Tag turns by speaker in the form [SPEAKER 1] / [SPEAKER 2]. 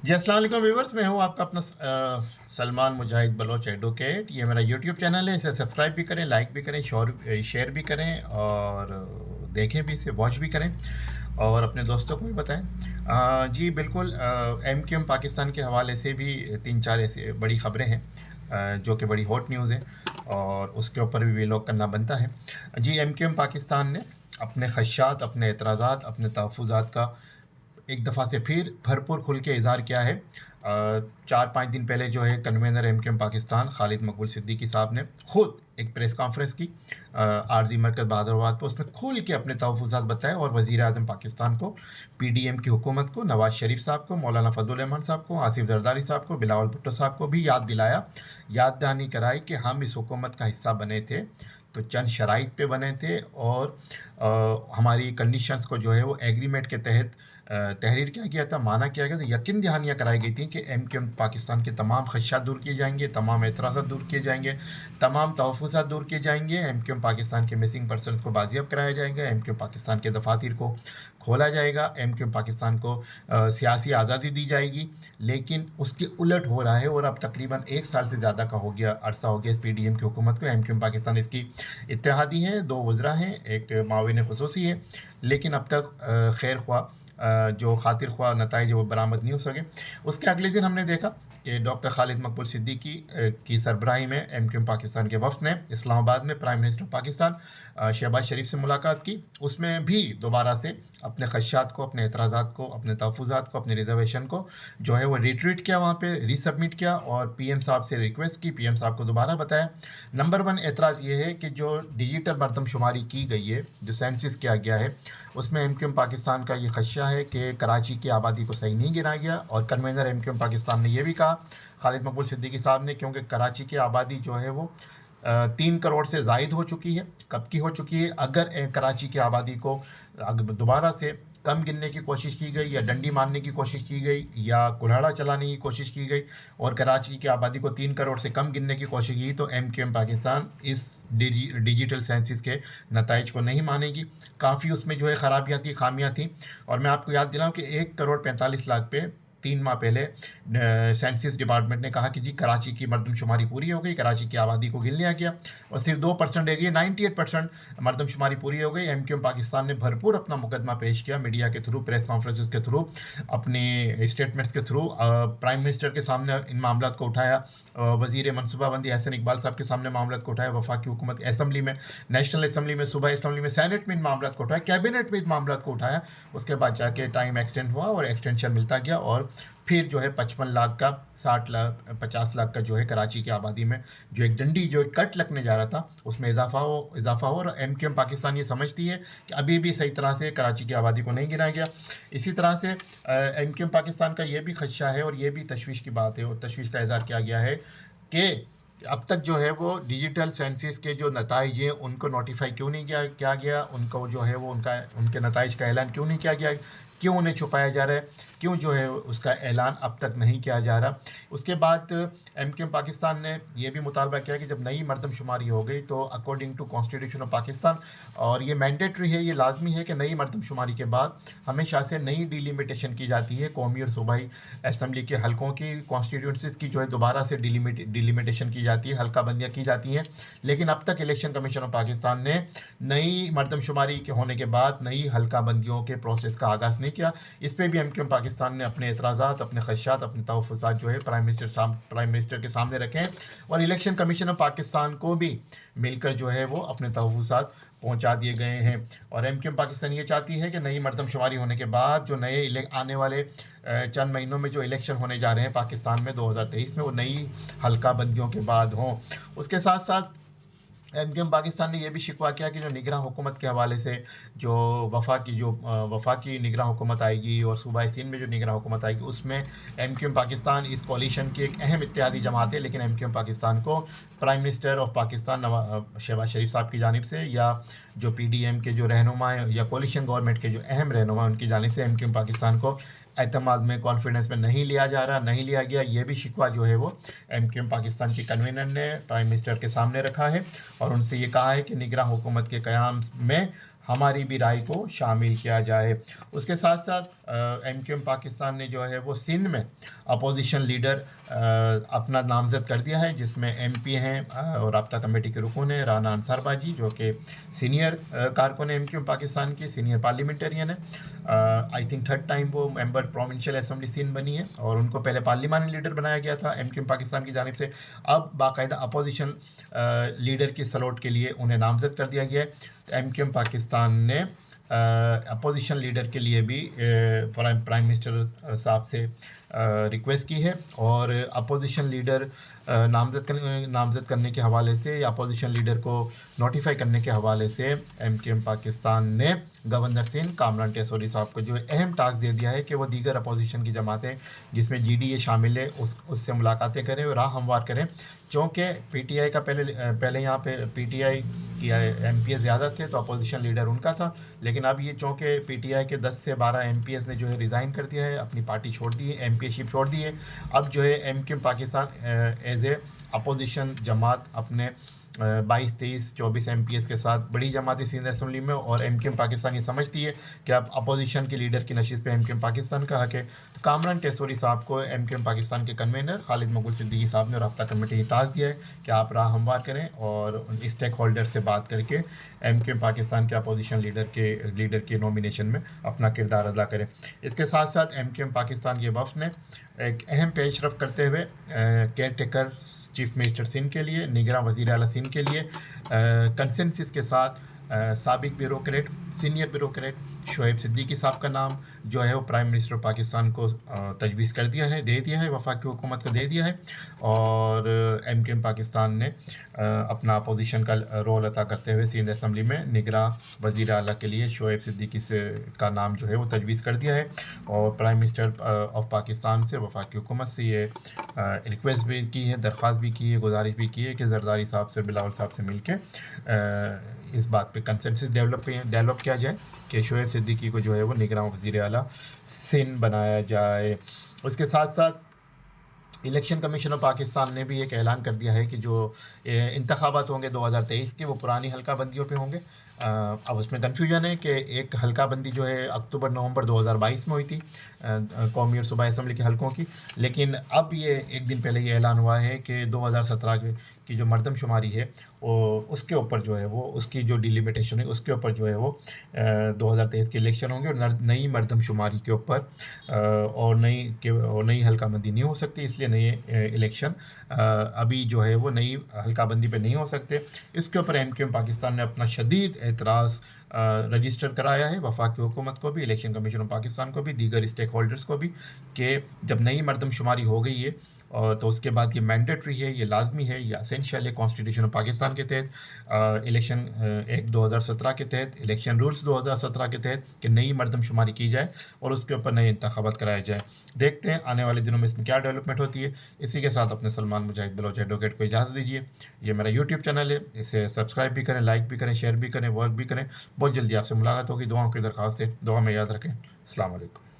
[SPEAKER 1] जी अस्सलाम वालेकुम व्यूवर्स, मैं हूं आपका अपना सलमान मुजाहिद बलोच एडवोकेट। ये मेरा यूट्यूब चैनल है, इसे सब्सक्राइब भी करें, लाइक भी करें, शेयर भी करें और देखें भी, इसे वॉच भी करें और अपने दोस्तों को भी बताएं। जी बिल्कुल, MQM पाकिस्तान के हवाले से भी तीन चार ऐसी बड़ी ख़बरें हैं जो कि बड़ी हॉट न्यूज़ है और उसके ऊपर भी व्लॉग करना बनता है। जी MQM पाकिस्तान ने अपने ख़दशात, अपने एतराज़ात, अपने तहफ़्फ़ुज़ात का एक दफ़ा से फिर भरपूर खुल के इज़हार किया है। 4-5 दिन पहले जो है कन्वीनर MQM पाकिस्तान खालिद मकबूल सिद्दीकी साहब ने ख़ुद एक प्रेस कॉन्फ्रेंस की आरज़ी मरकज़ बहादुराबाद पर। उसमें खुल के अपने तहफ़्फ़ुज़ात बताए और वज़ीर आज़म पाकिस्तान को, PDM की हुकूमत को, नवाज़ शरीफ साहब को, मौलाना फ़ज़लुर रहमान साहब को, आसिफ़ ज़रदारी साहब को, बिलावल भुट्टो साहब को भी याद दिलाया, याद दहानी कराई कि हम इस हुकूमत का हिस्सा बने थे तो चंद शराइत पे बने थे और हमारी कंडीशंस को जो है वो एग्रीमेंट के तहत तहरीर किया गया था, माना किया गया था। यकीन दहानियाँ कराई गई थी कि MQM पाकिस्तान के तमाम ख़दशात दूर किए जाएंगे, तमाम एतराज़ात दूर किए जाएंगे, तमाम तहफ़्फ़ुज़ात दूर किए जाएंगे। MQM पाकिस्तान के मिसिंग पर्सनस को बाजियाब कराया जाएगा, MQM पाकिस्तान के दफातर को खोला जाएगा, MQM पाकिस्तान को सियासी आज़ादी दी जाएगी। लेकिन उसके उलट हो रहा है और अब तकरीबन 1 साल से ज़्यादा का हो गया, अरसा हो गया इस PDM की हुकूमत को। MQM पाकिस्तान इसकी इत्तेहादी है, 2 वज़रा हैं, एक माविन ख़ुसूसी है, लेकिन अब तक खैर ख्वाह जो खातिर ख्वाह नताइज वो बरामद नहीं हो सके। उसके अगले दिन हमने देखा कि डॉक्टर खालिद मकबूल सिद्दीकी की सरबराही में MQM पाकिस्तान के वफ़द ने इस्लामाबाद में प्राइम मिनिस्टर पाकिस्तान शहबाज शरीफ से मुलाकात की। उसमें भी दोबारा से अपने ख़दशात को, अपने एतराज़ात को, अपने तहफ़्फ़ुज़ात को, अपने रिज़र्वेशन को जो है वो रीट्वीट किया, वहाँ पे रीसबमिट किया और PM साहब से रिक्वेस्ट की, PM साहब को दोबारा बताया। नंबर 1 एतराज़ ये है कि जो डिजिटल मरदमशुमारी की गई है, जो सेंसस किया गया है, उसमें MQM पाकिस्तान का ये ख़दशा है कि कराची की आबादी को सही नहीं गिना गया। और कन्वीनर MQM पाकिस्तान ने यह भी कहा, खालिद मकबूल सिद्दीकी साहब ने, क्योंकि कराची की आबादी जो है वो 3 करोड़ से ज़ायद हो चुकी है। कब की हो चुकी है? अगर कराची की आबादी को अगर दोबारा से कम गिनने की कोशिश की गई या डंडी मारने की कोशिश की गई या कुल्हाड़ा चलाने की कोशिश की गई और कराची की आबादी को 3 करोड़ से कम गिनने की कोशिश की, तो MQM पाकिस्तान इस डिजिटल सेंसस के नताइज को नहीं मानेगी। काफ़ी उसमें जो है ख़राबियाँ थी, खामियाँ थी। और मैं आपको याद दिलाऊँ कि 1 करोड़ 45 लाख पे 3 माह पहले सेंसस डिपार्टमेंट ने कहा कि जी कराची की मरदमशुमारी पूरी हो गई, कराची की आबादी को गिन लिया गया और सिर्फ 2% रह गई, 98% मरदमशुमारी पूरी हो गई। MQM पाकिस्तान ने भरपूर अपना मुकदमा पेश किया, मीडिया के थ्रू, प्रेस कॉन्फ्रेंस के थ्रू, अपने स्टेटमेंट्स के थ्रू, प्राइम मिनिस्टर के सामने इन मामला को उठाया, वज़ीर मनसूबाबंदी एहसन इकबाल साहब के सामने मामला को उठाया, वफाकी हुकूमत असम्बली में, नेशनल असम्बली में, सूबाई असम्बली में, सेनेट में इन मामला को उठाया, कैबिनेट में इन मामला को उठाया। उसके बाद जाके टाइम एक्सटेंड हुआ और एक्सटेंशन मिलता गया और फिर जो है 55 लाख का, 60 लाख, 50 लाख का जो है कराची की आबादी में जो एक डंडी, जो एक कट लगने जा रहा था, उसमें इजाफा हो। और MQM पाकिस्तान ये समझती है कि अभी भी सही तरह से कराची की आबादी को नहीं गिनाया गया। इसी तरह से MQM पाकिस्तान का ये भी खदशा है और ये भी तशवीश की बात है और तशवीश का इज़हार किया गया है कि अब तक जो है वो डिजिटल सेंसस के जो नताइज हैं उनको नोटिफाई क्यों नहीं किया गया, उनको जो है वो उनके नताइज का ऐलान क्यों नहीं किया गया, क्यों उन्हें छुपाया जा रहा है, क्यों जो है उसका ऐलान अब तक नहीं किया जा रहा। उसके बाद MQM पाकिस्तान ने यह भी मुतालबा किया कि जब नई मरदमशुमारी हो गई तो according to constitution of Pakistan, और ये मैंडेटरी है, ये लाजमी है कि नई मरदमशुमारी के बाद हमेशा से नई डिलिमिटेशन की जाती है कौमी और सूबाई असम्बली के हलकों की, कॉन्स्टिट्यूंसीज़ की जो है दोबारा से डिलिमिटेशन की जाती है, हल्का बंदियाँ की जाती हैं। लेकिन अब तक इलेक्शन कमीशन ऑफ पाकिस्तान ने नई मरदमशुमारी के होने के बाद नई हल्का बंदियों के प्रोसेस का आगाज़ नहीं किया। इस पर भी MQM पाकिस्तान ने अपने एतराज़ात, अपने ख़दशात, अपने तहफ़्फ़ुज़ात जो है प्राइम मिनिस्टर के सामने रखे हैं और इलेक्शन कमीशन ऑफ पाकिस्तान को भी मिलकर जो है वो अपने तहफ़्फ़ुज़ात पहुंचा दिए गए हैं। और MQM पाकिस्तान ये चाहती है कि नई मरदमशुमारी होने के बाद जो नए आने वाले चंद महीनों में जो इलेक्शन होने जा रहे हैं पाकिस्तान में 2023 में, वो नई हल्का बंदियों के बाद हों। उसके साथ साथ MQM पाकिस्तान ने यह भी शिकवा किया कि जो निगरां हुकूमत के हवाले से जो वफाकी निगरां हुकूमत आएगी और सूबाई सिंध में जो निगरां हुकूमत आएगी, उसमें MQM पाकिस्तान इस कोलिशन की एक अहम इत्तेहादी जमात है। लेकिन MQM पाकिस्तान को prime minister of Pakistan Shehbaz Sharif sahab की जानिब से या जो PDM के जो रहनुमा या कोलिशन गवर्नमेंट के जो अहम रहनुमा उनकी जानिब से MQM पाकिस्तान को एतमाद में, कॉन्फिडेंस में नहीं लिया गया। ये भी शिकवा जो है वो MQM पाकिस्तान की कन्वीनर ने प्राइम मिनिस्टर के सामने रखा है और उनसे ये कहा है कि निगरां हुकूमत के क़याम में हमारी भी राय को शामिल किया जाए। उसके साथ साथ MQM पाकिस्तान ने जो है वो सिंध में अपोजिशन लीडर अपना नामज़द कर दिया है, जिसमें MP हैं और राब्ता कमेटी के रुकन हैं राना अंसार बाजी, जो कि सीनियर कारकुन MQM पाकिस्तान की सीनियर पार्लियामेंटेरियन है। आई थिंक थर्ड टाइम वो मेंबर प्रोविंशियल असेंबली सिंध बनी है, और उनको पहले पार्लिमानी लीडर बनाया गया था MQM पाकिस्तान की जानिब से। अब बाकायदा अपोजिशन लीडर की सलोट के लिए उन्हें नामज़द कर दिया गया है। MQM पाकिस्तान ने अपोजिशन लीडर के लिए भी प्राइम मिनिस्टर साहब से रिक्वेस्ट की है, और अपोजिशन लीडर नामज़द करने के हवाले से या अपोजिशन लीडर को नोटिफाई करने के हवाले से MQM पाकिस्तान ने गवर्नर सिंध कामरान टेसोरी साहब को जो अहम टास्क दे दिया है कि वो दीगर अपोजिशन की जमातें जिसमें GDA शामिल है उससे मुलाकातें करें और राह हमवार करें। चूँकि PTI का पहले यहाँ पे PTI की MPs ज़्यादा थे तो अपोजिशन लीडर उनका था, लेकिन अब ये चूँकि PTI के 10 से 12 MPs ने जो है रिज़ाइन कर दिया है, अपनी पार्टी छोड़ दी है, MPशिप छोड़ दी है। अब जो है MQM Pakistan as a opposition जमात अपने 22, 23, 24 MPs के साथ बड़ी जमाती सिंध असम्बली में, और MQM पाकिस्तान ये समझती है कि अब अपोजिशन के लीडर की नशिस्त पे MQM पाकिस्तान का हक है। तो कामरान टेसोरी साहब को MQM पाकिस्तान के कन्वेनर खालिद मकबूल सिद्दीकी साहब ने राब्ता कमेटी ने टास्क दिया है कि आप राह हमवार करें और स्टेक होल्डर से बात करके MQM पाकिस्तान के अपोजिशन लीडर के नॉमिनेशन में अपना किरदार अदा करें। इसके साथ साथ MQM पाकिस्तान के वफ़द ने एक अहम पेशरफ करते हुए caretaker chief minister Sindh के लिए, निगरान वज़ीर आला सिंध के लिए कंसेंसस के साथ साबिक bureaucrat senior bureaucrat Shoaib Siddiqui साहब का नाम जो है वो प्राइम मिनिस्टर पाकिस्तान को तजवीज़ कर दिया है, दे दिया है, वफाकी हुकूमत को दे दिया है। और MQM पाकिस्तान ने अपना अपोजिशन का रोल अदा करते हुए सिंध असम्बली में निगरान वज़ीर आला के लिए शोएब सिद्दीकी का नाम जो है वो तजवीज़ कर दिया है, और प्राइम मिनिस्टर ऑफ पाकिस्तान से वफाकी हुकूमत से ये रिक्वेस्ट भी की है, दरख्वास्त भी की है, गुजारिश भी की है कि जरदारी साहब से बिलावल साहब से मिल के इस बात पे कंसेंसस डेवलप किया जाए कि शोएब सिद्दीकी को जो है वो निगरान वज़ीर आला सिंध बनाया जाए। उसके साथ साथ इलेक्शन कमीशन ऑफ पाकिस्तान ने भी एक ऐलान कर दिया है कि जो इंतखाबात होंगे 2023 के वो पुरानी हल्का बंदियों पे होंगे। अब उसमें कन्फ्यूजन है कि एक हल्का बंदी जो है अक्टूबर-नवंबर 2022 में हुई थी कौमी और सूबाई असम्बली के हल्कों की, लेकिन अब ये एक दिन पहले ये ऐलान हुआ है कि 2017 की जो मर्दमशुमारी है वो उसके ऊपर जो है वो उसकी जो डिलिमिटेशन है उसके ऊपर जो है वो 2023 के इलेक्शन होंगे, और नई मर्दमशुमारी के ऊपर और नई हल्काबंदी नहीं हो सकती, इसलिए नए इलेक्शन अभी जो है वो नई हल्काबंदी पे नहीं हो सकते। इसके ऊपर MQM पाकिस्तान ने अपना शदीद एतराज़ रजिस्टर कराया है वफाकी हुकूमत को भी, इलेक्शन कमीशन ऑफ पाकिस्तान को भी, दीगर स्टेक होल्डर्स को भी, कि जब नई मर्दमशुमारी हो गई है और तो उसके बाद ये मैंडेटरी है, ये लाजमी है, ये असेंशियल है कॉन्स्टिट्यूशन ऑफ पाकिस्तान के तहत, इलेक्शन एक्ट 2017 के तहत, इलेक्शन रूल्स 2017 के तहत कि नई मर्दमशुमारी की जाए और उसके ऊपर नए इंतखाबात कराए जाए। देखते हैं आने वाले दिनों में इसमें क्या डेवलपमेंट होती है। इसी के साथ अपने सलमान मुजाहिद बलोच एडवोकेट को इजाज़त दीजिए। ये मेरा यूट्यूब चैनल है, इसे सब्सक्राइब भी करें, लाइक भी करें, शेयर भी करें, वर्क भी करें। बहुत जल्दी आपसे मुलाकात होगी। दुआओं की दरख्वास्त है, दुआ में याद रखें। अस्सलाम वालेकुम।